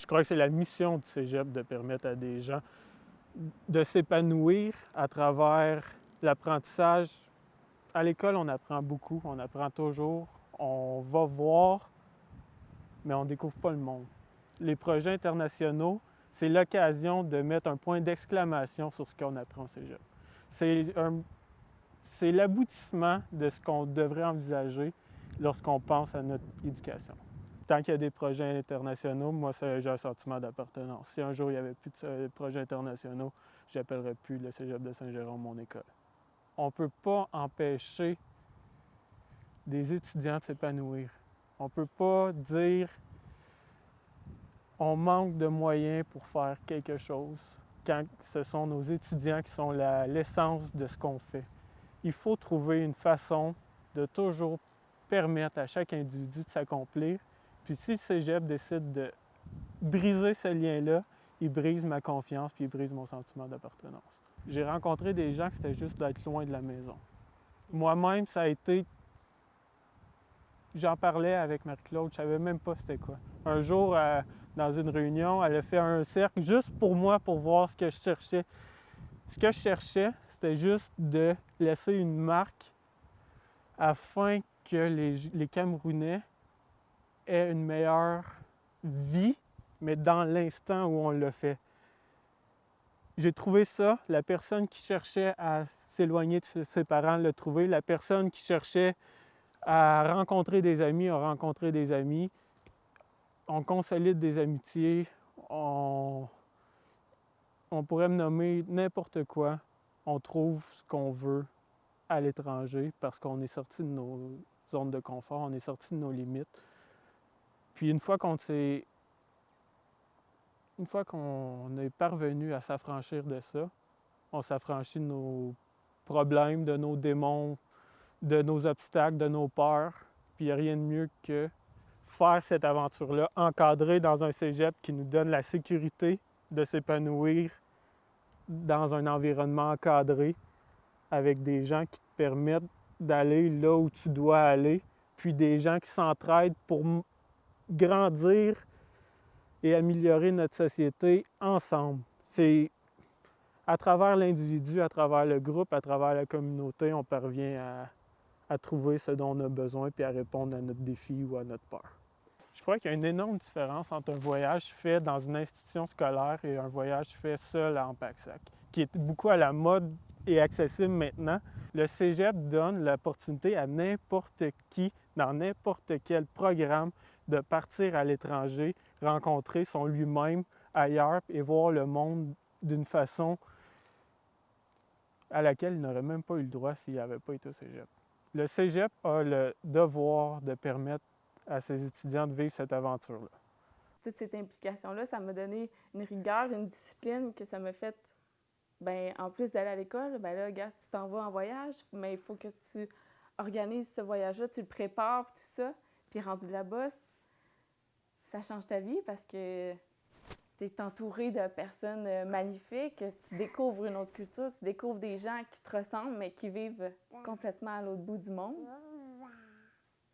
Je crois que c'est la mission du cégep de permettre à des gens de s'épanouir à travers l'apprentissage. À l'école, on apprend beaucoup, on apprend toujours, on va voir, mais on ne découvre pas le monde. Les projets internationaux, c'est l'occasion de mettre un point d'exclamation sur ce qu'on apprend au cégep. C'est l'aboutissement de ce qu'on devrait envisager lorsqu'on pense à notre éducation. Tant qu'il y a des projets internationaux, moi, j'ai un sentiment d'appartenance. Si un jour il n'y avait plus de projets internationaux, je n'appellerais plus le cégep de Saint-Jérôme mon école. On ne peut pas empêcher des étudiants de s'épanouir. On ne peut pas dire on manque de moyens pour faire quelque chose quand ce sont nos étudiants qui sont l'essence de ce qu'on fait. Il faut trouver une façon de toujours permettre à chaque individu de s'accomplir. Puis si le cégep décide de briser ce lien-là, il brise ma confiance puis il brise mon sentiment d'appartenance. J'ai rencontré des gens que c'était juste d'être loin de la maison. Moi-même, ça a été... J'en parlais avec Marie-Claude, je ne savais même pas c'était quoi. Un jour, dans une réunion, elle a fait un cercle juste pour moi, pour voir ce que je cherchais. Ce que je cherchais, c'était juste de laisser une marque afin que les Camerounais aient une meilleure vie, mais dans l'instant où on le fait. J'ai trouvé ça, la personne qui cherchait à s'éloigner de ses parents l'a trouvé, la personne qui cherchait à rencontrer des amis a rencontré des amis, on consolide des amitiés, on pourrait me nommer n'importe quoi, on trouve ce qu'on veut à l'étranger parce qu'on est sorti de nos zones de confort, on est sorti de nos limites. Puis une fois qu'on est parvenu à s'affranchir de ça, on s'affranchit de nos problèmes, de nos démons, de nos obstacles, de nos peurs. Puis il n'y a rien de mieux que faire cette aventure-là, encadrée dans un cégep qui nous donne la sécurité de s'épanouir dans un environnement encadré avec des gens qui te permettent d'aller là où tu dois aller, puis des gens qui s'entraident pour grandir et améliorer notre société ensemble. C'est à travers l'individu, à travers le groupe, à travers la communauté, on parvient à trouver ce dont on a besoin puis à répondre à notre défi ou à notre peur. Je crois qu'il y a une énorme différence entre un voyage fait dans une institution scolaire et un voyage fait seul en pack-sac, qui est beaucoup à la mode et accessible maintenant. Le cégep donne l'opportunité à n'importe qui, dans n'importe quel programme, de partir à l'étranger, rencontrer son lui-même ailleurs et voir le monde d'une façon à laquelle il n'aurait même pas eu le droit s'il n'avait pas été au cégep. Le cégep a le devoir de permettre à ses étudiants de vivre cette aventure-là. Toute cette implication-là, ça m'a donné une rigueur, une discipline que ça m'a fait, en plus d'aller à l'école, là, regarde, tu t'en vas en voyage, mais il faut que tu organises ce voyage-là, tu le prépares, tout ça. Puis rendu là-bas, ça change ta vie parce que tu es entouré de personnes magnifiques, tu découvres une autre culture, tu découvres des gens qui te ressemblent, mais qui vivent complètement à l'autre bout du monde.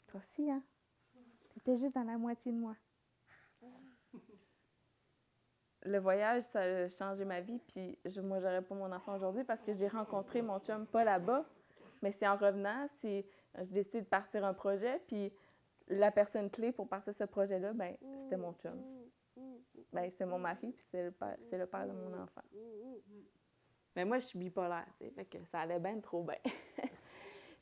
Toi aussi, hein? T'étais juste dans la moitié de moi. Le voyage, ça a changé ma vie, puis moi, j'aurais pas mon enfant aujourd'hui parce que j'ai rencontré mon chum pas là-bas, mais c'est en revenant, je décide de partir un projet, puis la personne clé pour partir ce projet-là, c'était mon chum. C'est mon mari, puis c'est le père de mon enfant. Mais moi, je suis bipolaire, fait que ça allait bien trop bien.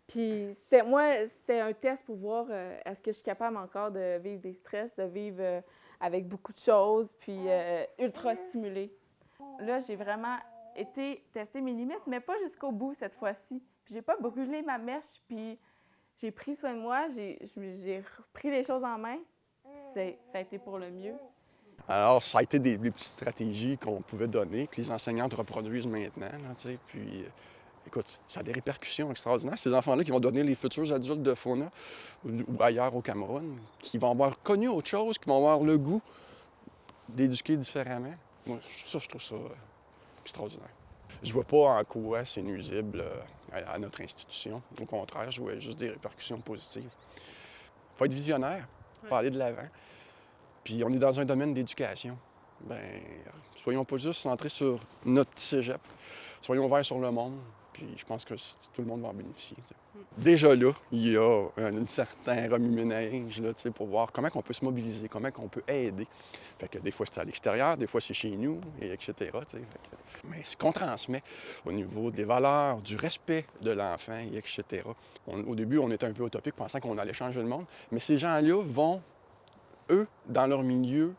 Puis c'était un test pour voir est-ce que je suis capable encore de vivre des stress, de vivre avec beaucoup de choses, puis ultra stimulée. Là, j'ai vraiment été tester mes limites, mais pas jusqu'au bout cette fois-ci. Puis j'ai pas brûlé ma mèche, puis j'ai pris soin de moi, j'ai repris les choses en main, puis ça a été pour le mieux. Alors, ça a été des petites stratégies qu'on pouvait donner, que les enseignantes reproduisent maintenant, là, puis... Écoute, ça a des répercussions extraordinaires. Ces enfants-là qui vont devenir les futurs adultes de Fauna ou ailleurs au Cameroun, qui vont avoir connu autre chose, qui vont avoir le goût d'éduquer différemment. Moi, je trouve ça extraordinaire. Je vois pas en quoi c'est nuisible à notre institution. Au contraire, je vois juste des répercussions positives. Il faut être visionnaire, il faut aller de l'avant. Puis on est dans un domaine d'éducation. Bien, soyons pas juste centrés sur notre petit cégep. Soyons ouverts sur le monde. Puis je pense que tout le monde va en bénéficier. T'sais. Déjà là, il y a un certain remue-ménage là, pour voir comment on peut se mobiliser, comment on peut aider. Fait que des fois c'est à l'extérieur, des fois c'est chez nous, et etc. Mais ce qu'on transmet au niveau des valeurs, du respect de l'enfant, et etc. Au début, on était un peu utopique, pensant qu'on allait changer le monde. Mais ces gens-là vont, eux, dans leur milieu,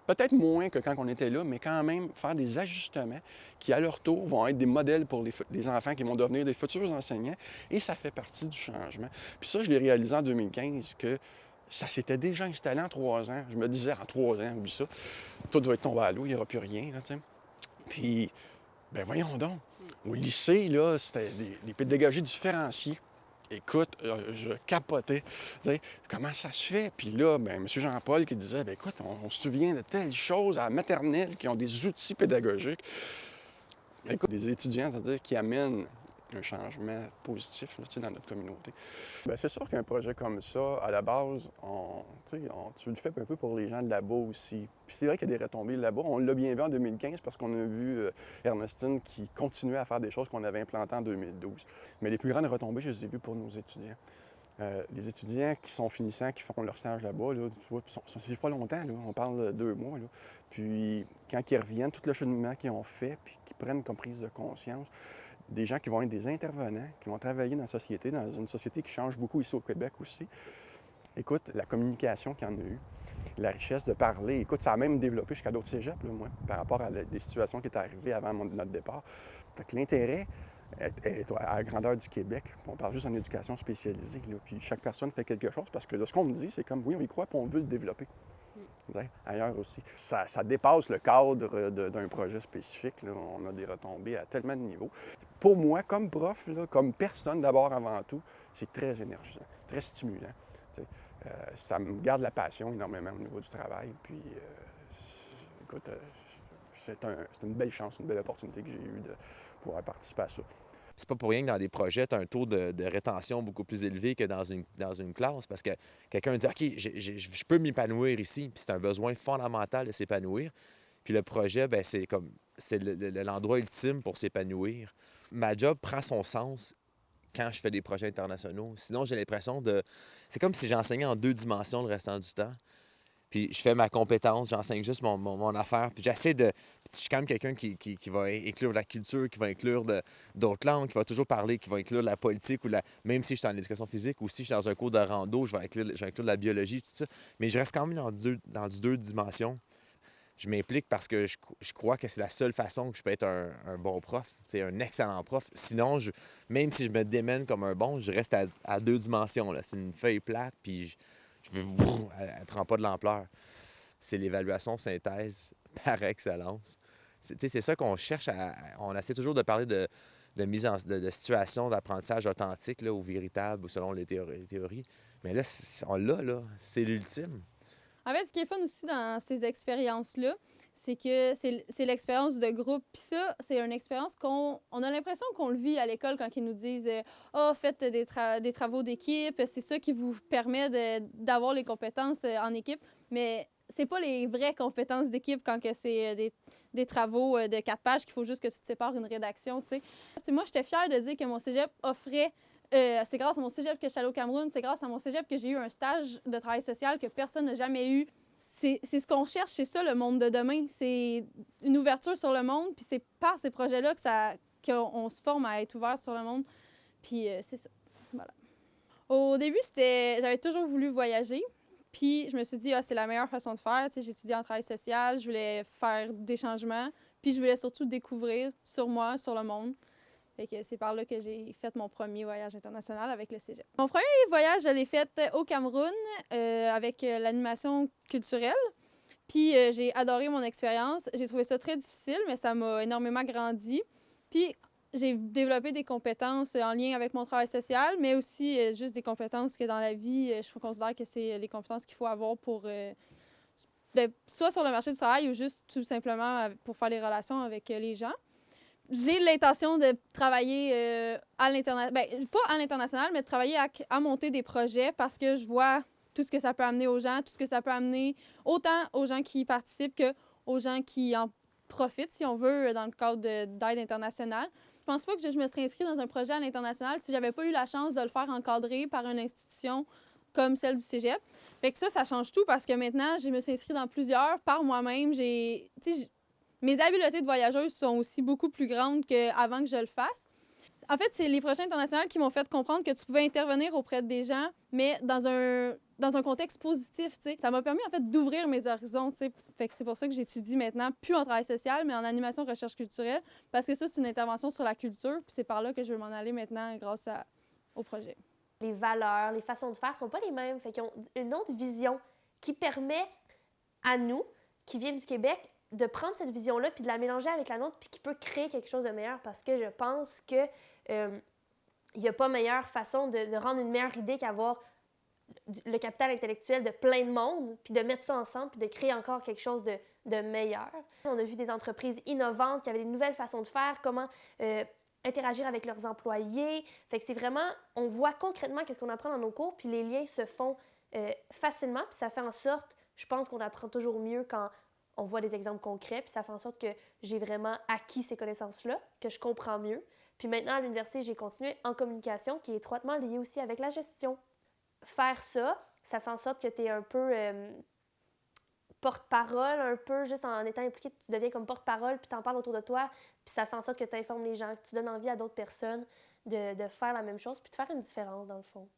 peut-être moins que quand on était là, mais quand même faire des ajustements qui, à leur tour, vont être des modèles pour les enfants qui vont devenir des futurs enseignants. Et ça fait partie du changement. Puis ça, je l'ai réalisé en 2015, que ça s'était déjà installé en 3 ans. Je me disais, en 3 ans, oublie ça, tout va être tombé à l'eau, il n'y aura plus rien. Là, t'sais. Puis, ben voyons donc. Au lycée, là, c'était des pédagogies différenciées. Écoute, je capotais. T'sais, comment ça se fait? Puis là, ben, M. Jean-Paul qui disait, ben, écoute, on se souvient de telles choses à la maternelle qui ont des outils pédagogiques. Écoute, des étudiants, c'est-à-dire qui amènent un changement positif là, dans notre communauté. Bien, c'est sûr qu'un projet comme ça, à la base, tu le fais un peu pour les gens de là-bas aussi. Puis c'est vrai qu'il y a des retombées là-bas. On l'a bien vu en 2015 parce qu'on a vu Ernestine qui continuait à faire des choses qu'on avait implantées en 2012. Mais les plus grandes retombées, je les ai vues pour nos étudiants. Les étudiants qui sont finissants, qui font leur stage là-bas, là, tu vois, c'est pas longtemps, là, on parle de 2 mois. Là. Puis quand ils reviennent, tout le cheminement qu'ils ont fait, puis qu'ils prennent comme prise de conscience, des gens qui vont être des intervenants, qui vont travailler dans la société, dans une société qui change beaucoup ici au Québec aussi. Écoute, la communication qu'il y en a eu, la richesse de parler. Écoute, ça a même développé jusqu'à d'autres cégeps, là, moi, par rapport à des situations qui étaient arrivées avant notre départ. Fait que l'intérêt est à la grandeur du Québec. On parle juste en éducation spécialisée, là, puis chaque personne fait quelque chose, parce que de ce qu'on me dit, c'est comme, oui, on y croit, puis on veut le développer. Ailleurs aussi. Ça dépasse le cadre d'un projet spécifique. Là. On a des retombées à tellement de niveaux. Pour moi, comme prof, là, comme personne d'abord avant tout, c'est très énergisant, très stimulant. Ça me garde la passion énormément au niveau du travail. Puis, écoute, c'est une belle chance, une belle opportunité que j'ai eue de pouvoir participer à ça. C'est pas pour rien que dans des projets, tu as un taux de rétention beaucoup plus élevé que dans une classe, parce que quelqu'un dit « OK, je peux m'épanouir ici », puis c'est un besoin fondamental de s'épanouir. Puis le projet, bien, c'est l'endroit ultime pour s'épanouir. Ma job prend son sens quand je fais des projets internationaux. Sinon, j'ai l'impression de... C'est comme si j'enseignais en 2 dimensions le restant du temps. Puis je fais ma compétence, j'enseigne juste mon affaire. Puis j'essaie de... Puis je suis quand même quelqu'un qui va inclure la culture, qui va inclure d'autres langues, qui va toujours parler, qui va inclure la politique, même si je suis en éducation physique ou si je suis dans un cours de rando, je vais inclure la biologie, tout ça. Mais je reste quand même dans 2 dimensions. Je m'implique parce que je crois que c'est la seule façon que je peux être un bon prof, un excellent prof. Sinon, même si je me démène comme un bon, je reste à 2 dimensions. Là. C'est une feuille plate, puis elle ne prend pas de l'ampleur. C'est l'évaluation synthèse par excellence. C'est ça qu'on cherche on essaie toujours de parler de mise de situation d'apprentissage authentique là, ou véritable, ou selon les théories. Mais là, on l'a, là. C'est l'ultime. En fait, ce qui est fun aussi dans ces expériences-là, c'est que c'est l'expérience de groupe. Puis ça, c'est une expérience on a l'impression qu'on le vit à l'école quand ils nous disent « Ah, faites des travaux d'équipe, c'est ça qui vous permet d'avoir les compétences en équipe. » Mais c'est pas les vraies compétences d'équipe quand que c'est des travaux de 4 pages qu'il faut juste que tu te sépares une rédaction, tu sais. Moi, j'étais fière de dire que mon cégep offrait... c'est grâce à mon cégep que je suis allée au Cameroun, c'est grâce à mon cégep que j'ai eu un stage de travail social que personne n'a jamais eu. C'est ce qu'on cherche, c'est ça le monde de demain. C'est une ouverture sur le monde, puis c'est par ces projets-là qu'on se forme à être ouvert sur le monde. Puis c'est ça. Voilà. Au début, j'avais toujours voulu voyager. Puis je me suis dit, c'est la meilleure façon de faire. Tu sais, j'ai étudié en travail social, je voulais faire des changements. Puis je voulais surtout découvrir sur moi, sur le monde. Fait que c'est par là que j'ai fait mon premier voyage international avec le cégep. Mon premier voyage, je l'ai fait au Cameroun avec l'animation culturelle. Puis j'ai adoré mon expérience. J'ai trouvé ça très difficile, mais ça m'a énormément grandi. Puis j'ai développé des compétences en lien avec mon travail social, mais aussi juste des compétences que dans la vie, je considère que c'est les compétences qu'il faut avoir pour... soit sur le marché du travail ou juste tout simplement pour faire les relations avec les gens. J'ai l'intention de travailler à l'international, pas à l'international, mais de travailler à monter des projets parce que je vois tout ce que ça peut amener aux gens, tout ce que ça peut amener autant aux gens qui y participent qu'aux gens qui en profitent, si on veut, dans le cadre d'aide internationale. Je pense pas que je me serais inscrite dans un projet à l'international si j'avais pas eu la chance de le faire encadré par une institution comme celle du cégep. Fait que ça change tout parce que maintenant, je me suis inscrite dans plusieurs par moi-même. Mes habiletés de voyageuse sont aussi beaucoup plus grandes qu'avant que je le fasse. En fait, c'est les projets internationaux qui m'ont fait comprendre que tu pouvais intervenir auprès des gens, mais dans un contexte positif, tu sais. Ça m'a permis, en fait, d'ouvrir mes horizons, tu sais. Fait que c'est pour ça que j'étudie maintenant, plus en travail social, mais en animation recherche culturelle, parce que ça, c'est une intervention sur la culture, puis c'est par là que je veux m'en aller maintenant grâce au projet. Les valeurs, les façons de faire sont pas les mêmes. Fait qu'ils ont une autre vision qui permet à nous, qui viennent du Québec, de prendre cette vision-là puis de la mélanger avec la nôtre puis qui peut créer quelque chose de meilleur parce que je pense que il n'y a pas meilleure façon de rendre une meilleure idée qu'avoir le capital intellectuel de plein de monde puis de mettre ça ensemble puis de créer encore quelque chose de meilleur. On a vu des entreprises innovantes qui avaient des nouvelles façons de faire, comment interagir avec leurs employés. Fait que c'est vraiment, on voit concrètement qu'est-ce qu'on apprend dans nos cours puis les liens se font facilement puis ça fait en sorte, je pense qu'on apprend toujours mieux quand on voit des exemples concrets, puis ça fait en sorte que j'ai vraiment acquis ces connaissances-là, que je comprends mieux. Puis maintenant, à l'université, j'ai continué en communication, qui est étroitement liée aussi avec la gestion. Faire ça, ça fait en sorte que tu es un peu porte-parole, un peu juste en étant impliqué, tu deviens comme porte-parole, puis tu en parles autour de toi, puis ça fait en sorte que tu informes les gens, que tu donnes envie à d'autres personnes de faire la même chose, puis de faire une différence, dans le fond.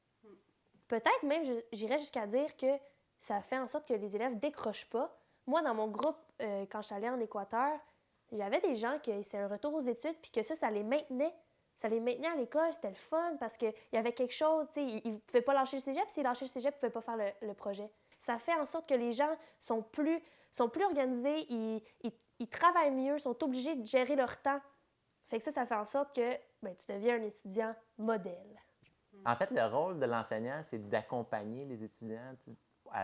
Peut-être même, j'irais jusqu'à dire que ça fait en sorte que les élèves décrochent pas. Moi, dans mon groupe, quand je suis allée en Équateur, j'avais des gens qui c'est un retour aux études, puis que ça les maintenait. Ça les maintenait à l'école, c'était le fun, parce qu'il y avait quelque chose, tu sais, ils ne pouvaient pas lâcher le cégep, s'ils lâchaient le cégep, ils ne pouvaient pas faire le projet. Ça fait en sorte que les gens sont plus organisés, ils travaillent mieux, sont obligés de gérer leur temps. Fait que ça fait en sorte que tu deviens un étudiant modèle. En fait, le rôle de l'enseignant, c'est d'accompagner les étudiants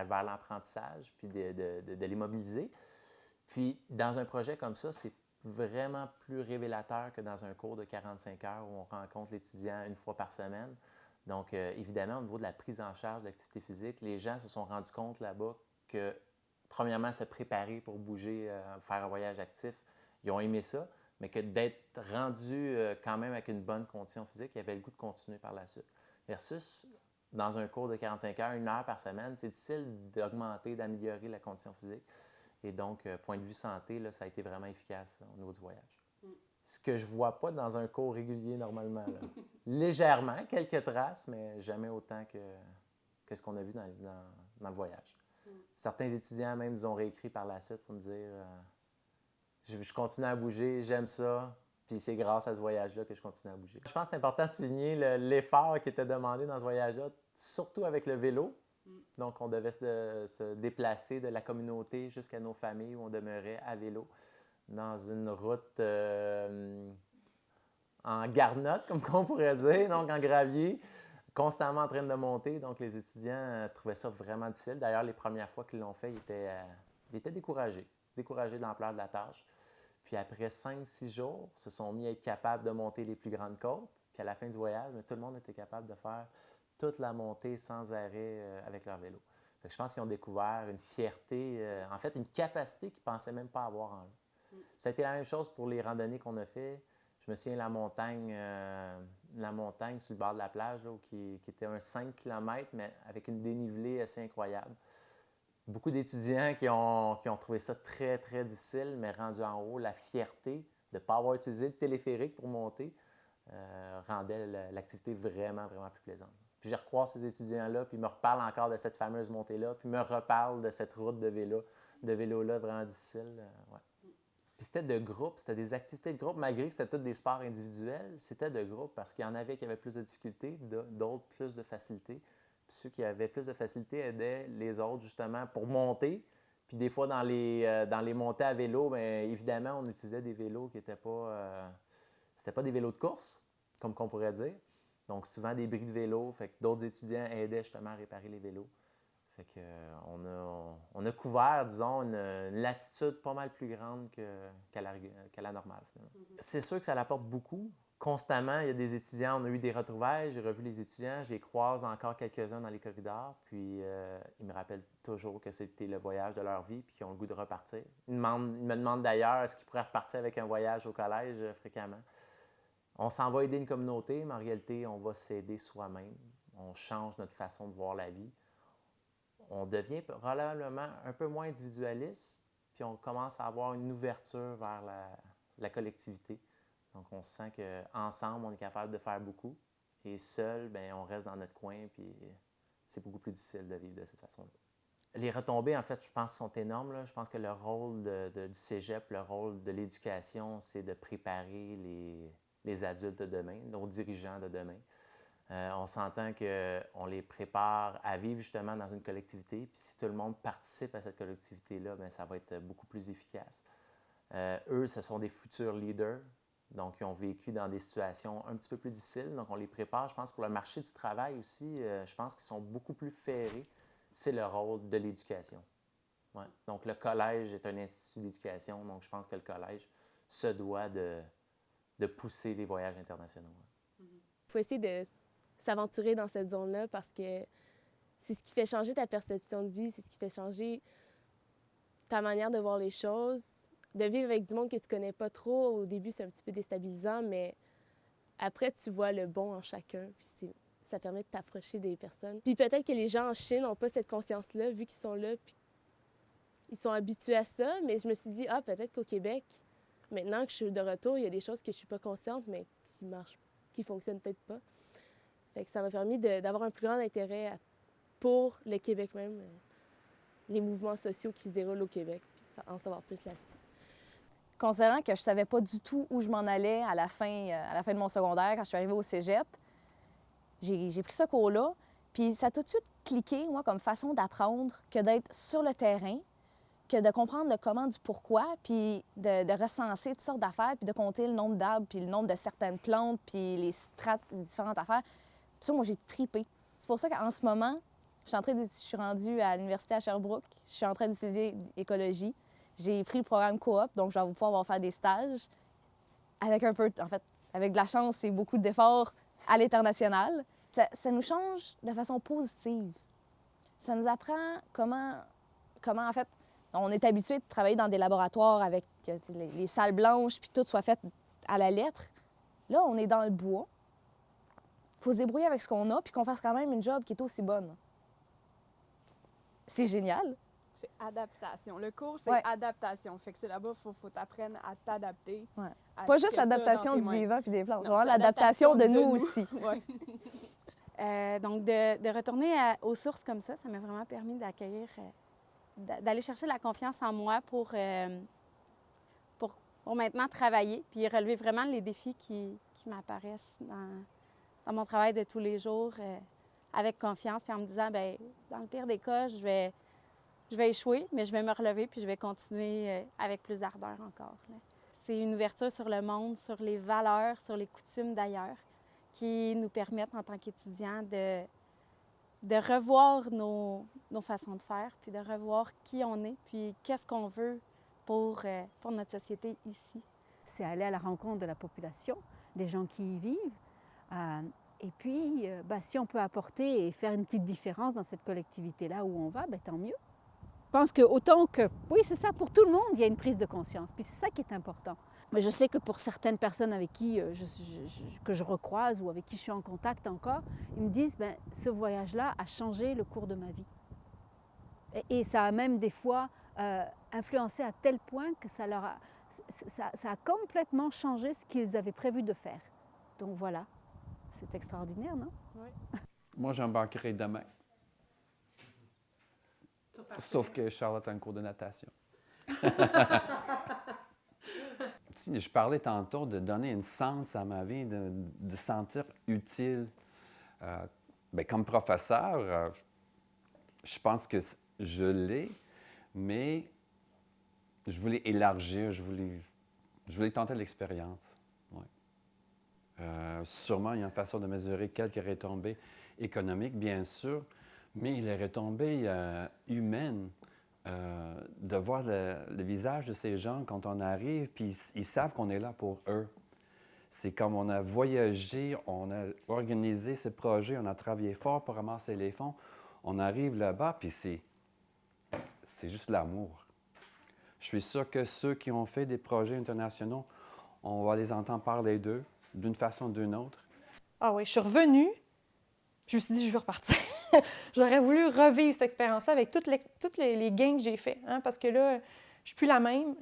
vers l'apprentissage, puis de les mobiliser. Puis, dans un projet comme ça, c'est vraiment plus révélateur que dans un cours de 45 heures où on rencontre l'étudiant une fois par semaine. Donc, évidemment, au niveau de la prise en charge de l'activité physique, les gens se sont rendus compte là-bas que, premièrement, se préparer pour bouger, faire un voyage actif, ils ont aimé ça, mais que d'être rendus quand même avec une bonne condition physique, ils avaient le goût de continuer par la suite. Versus, dans un cours de 45 heures, 1 heure par semaine, c'est difficile d'augmenter, d'améliorer la condition physique. Et donc, point de vue santé, là, ça a été vraiment efficace au niveau du voyage. Ce que je ne vois pas dans un cours régulier normalement. Là. Légèrement, quelques traces, mais jamais autant que ce qu'on a vu dans le voyage. Certains étudiants même nous ont réécrit par la suite pour me dire je continue à bouger, j'aime ça, puis c'est grâce à ce voyage-là que je continue à bouger. Je pense que c'est important de souligner l'effort qui était demandé dans ce voyage-là, surtout avec le vélo. Donc, on devait se déplacer de la communauté jusqu'à nos familles où on demeurait à vélo dans une route en garnotte, comme on pourrait dire, donc en gravier, constamment en train de monter. Donc, les étudiants trouvaient ça vraiment difficile. D'ailleurs, les premières fois qu'ils l'ont fait, ils étaient découragés de l'ampleur de la tâche. Puis après 5-6 jours, se sont mis à être capables de monter les plus grandes côtes. Puis à la fin du voyage, tout le monde était capable de faire toute la montée sans arrêt avec leur vélo. Fait que je pense qu'ils ont découvert une fierté, en fait, une capacité qu'ils ne pensaient même pas avoir en eux. Ça a été la même chose pour les randonnées qu'on a fait. Je me souviens la montagne sur le bord de la plage, là, qui était un 5 km, mais avec une dénivelée assez incroyable. Beaucoup d'étudiants qui ont trouvé ça très, très difficile, mais rendu en haut, la fierté de ne pas avoir utilisé le téléphérique pour monter rendait l'activité vraiment, vraiment plus plaisante. Puis je recroise ces étudiants-là, puis ils me reparlent encore de cette fameuse montée-là, puis ils me reparlent de cette route de vélo-là vraiment difficile. Ouais. Puis c'était de groupe, c'était des activités de groupe, malgré que c'était tous des sports individuels, c'était de groupe parce qu'il y en avait qui avaient plus de difficultés, d'autres plus de facilité. Puis ceux qui avaient plus de facilité aidaient les autres justement pour monter. Puis des fois, dans les montées à vélo, bien évidemment, on utilisait des vélos qui n'étaient pas... c'était pas des vélos de course, comme qu'on pourrait dire. Donc, souvent des bris de vélo. Fait que d'autres étudiants aidaient justement à réparer les vélos. Fait que, on a couvert, disons, une latitude pas mal plus grande qu'à la normale, finalement. C'est sûr que ça l'apporte beaucoup constamment, il y a des étudiants, on a eu des retrouvailles, j'ai revu les étudiants, je les croise encore quelques-uns dans les corridors, puis ils me rappellent toujours que c'était le voyage de leur vie, puis qu'ils ont le goût de repartir. Ils me demandent d'ailleurs est-ce qu'ils pourraient repartir avec un voyage au collège fréquemment. On s'en va aider une communauté, mais en réalité, on va s'aider soi-même. On change notre façon de voir la vie. On devient probablement un peu moins individualiste, puis on commence à avoir une ouverture vers la collectivité. Donc, on sent qu'ensemble, on est capable de faire beaucoup. Et seul, bien, on reste dans notre coin, puis c'est beaucoup plus difficile de vivre de cette façon-là. Les retombées, en fait, je pense, sont énormes, là. Je pense que le rôle du cégep, le rôle de l'éducation, c'est de préparer les adultes de demain, nos dirigeants de demain. On s'entend qu'on les prépare à vivre justement dans une collectivité, puis si tout le monde participe à cette collectivité-là, bien, ça va être beaucoup plus efficace. Eux, ce sont des futurs leaders. Donc, ils ont vécu dans des situations un petit peu plus difficiles. Donc, on les prépare, je pense, pour le marché du travail aussi. Je pense qu'ils sont beaucoup plus ferrés. C'est le rôle de l'éducation. Ouais. Donc, le collège est un institut d'éducation. Donc, je pense que le collège se doit de pousser les voyages internationaux. Il faut essayer de s'aventurer dans cette zone-là parce que c'est ce qui fait changer ta perception de vie, c'est ce qui fait changer ta manière de voir les choses. De vivre avec du monde que tu connais pas trop, au début, c'est un petit peu déstabilisant, mais après, tu vois le bon en chacun, puis ça permet de t'approcher des personnes. Puis peut-être que les gens en Chine n'ont pas cette conscience-là, vu qu'ils sont là, puis ils sont habitués à ça, mais je me suis dit, peut-être qu'au Québec, maintenant que je suis de retour, il y a des choses que je suis pas consciente, mais qui fonctionnent peut-être pas. Fait que ça m'a permis d'avoir un plus grand intérêt pour le Québec même, les mouvements sociaux qui se déroulent au Québec, puis en savoir plus là-dessus. Considérant que je ne savais pas du tout où je m'en allais à la fin de mon secondaire, quand je suis arrivée au cégep, j'ai pris ce cours-là, puis ça a tout de suite cliqué, moi, comme façon d'apprendre, que d'être sur le terrain, que de comprendre le comment du pourquoi, puis de recenser toutes sortes d'affaires, puis de compter le nombre d'arbres, puis le nombre de certaines plantes, puis les strates, les différentes affaires. Puis ça, moi, j'ai tripé. C'est pour ça qu'en ce moment, je suis rendue à l'université à Sherbrooke, je suis en train d'étudier écologie. J'ai pris le programme coop, donc je vais pouvoir faire des stages avec avec de la chance et beaucoup d'efforts à l'international. Ça nous change de façon positive. Ça nous apprend comment en fait, on est habitué de travailler dans des laboratoires avec les salles blanches, puis tout soit fait à la lettre. Là, on est dans le bois. Il faut se débrouiller avec ce qu'on a, puis qu'on fasse quand même une job qui est aussi bonne. C'est génial. C'est adaptation. Le cours, c'est adaptation. Fait que c'est là-bas, il faut t'apprendre à t'adapter. Ouais. Pas juste l'adaptation du vivant puis des plantes, c'est vraiment l'adaptation de nous aussi. Donc, de retourner aux sources comme ça m'a vraiment permis d'accueillir, d'aller chercher la confiance en moi pour maintenant travailler puis relever vraiment les défis qui m'apparaissent dans mon travail de tous les jours avec confiance puis en me disant, bien, dans le pire des cas, je vais échouer, mais je vais me relever puis je vais continuer avec plus d'ardeur encore. C'est une ouverture sur le monde, sur les valeurs, sur les coutumes d'ailleurs, qui nous permettent en tant qu'étudiants de revoir nos façons de faire, puis de revoir qui on est, puis qu'est-ce qu'on veut pour notre société ici. C'est aller à la rencontre de la population, des gens qui y vivent. Et puis, si on peut apporter et faire une petite différence dans cette collectivité-là où on va, tant mieux. Je pense que autant que, oui, c'est ça, pour tout le monde, il y a une prise de conscience. Puis c'est ça qui est important. Mais je sais que pour certaines personnes avec qui que je recroise ou avec qui je suis en contact encore, ils me disent, ce voyage-là a changé le cours de ma vie. Et ça a même des fois influencé à tel point que ça a complètement changé ce qu'ils avaient prévu de faire. Donc voilà, c'est extraordinaire, non? Oui. Moi, j'embarquerai demain. Sauf que Charlotte a un cours de natation. Je parlais tantôt de donner un sens à ma vie, de sentir utile. Comme professeur, je pense que je l'ai, mais je voulais élargir, je voulais tenter l'expérience. Ouais. Sûrement, il y a une façon de mesurer quelques retombées économiques, bien sûr, mais les retombées humaines, de voir le visage de ces gens quand on arrive, puis ils savent qu'on est là pour eux. C'est comme on a voyagé, on a organisé ce projet, on a travaillé fort pour ramasser les fonds. On arrive là-bas, puis c'est juste l'amour. Je suis sûr que ceux qui ont fait des projets internationaux, on va les entendre parler d'eux d'une façon ou d'une autre. Ah oui, je suis revenue, je me suis dit, je veux repartir. J'aurais voulu revivre cette expérience-là avec tous les gains que j'ai faits, hein, parce que là, je ne suis plus la même.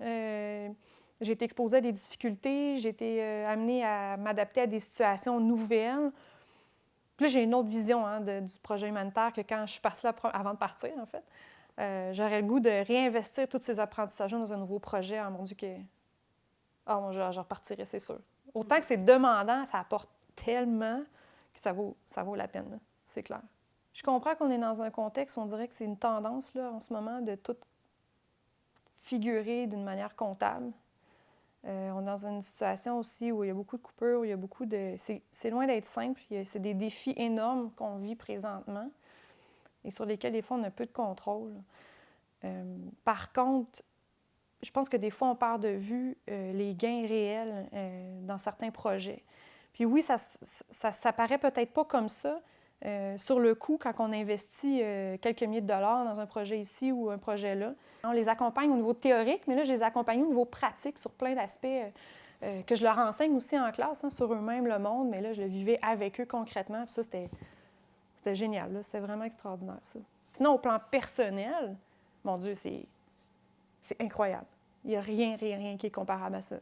J'ai été exposée à des difficultés, j'ai été amenée à m'adapter à des situations nouvelles. Puis là, j'ai une autre vision du projet humanitaire que quand je suis partie là avant de partir, en fait. J'aurais le goût de réinvestir tous ces apprentissages dans un nouveau projet. Ah, mon Dieu, que... moi, je repartirais, c'est sûr. Autant que c'est demandant, ça apporte tellement que ça vaut la peine, là. C'est clair. Je comprends qu'on est dans un contexte où on dirait que c'est une tendance là, en ce moment de tout figurer d'une manière comptable. On est dans une situation aussi où il y a beaucoup de coupures, où il y a beaucoup de... C'est loin d'être simple. C'est des défis énormes qu'on vit présentement et sur lesquels, des fois, on a peu de contrôle. Par contre, je pense que des fois, on perd de vue les gains réels dans certains projets. Puis oui, ça paraît peut-être pas comme ça sur le coup quand on investit quelques milliers de dollars dans un projet ici ou un projet là. On les accompagne au niveau théorique, mais là, je les accompagne au niveau pratique sur plein d'aspects que je leur enseigne aussi en classe, sur eux-mêmes, le monde, mais là, je le vivais avec eux concrètement. Puis ça, c'était génial, là. C'était vraiment extraordinaire, ça. Sinon, au plan personnel, mon Dieu, c'est incroyable. Il n'y a rien qui est comparable à ça.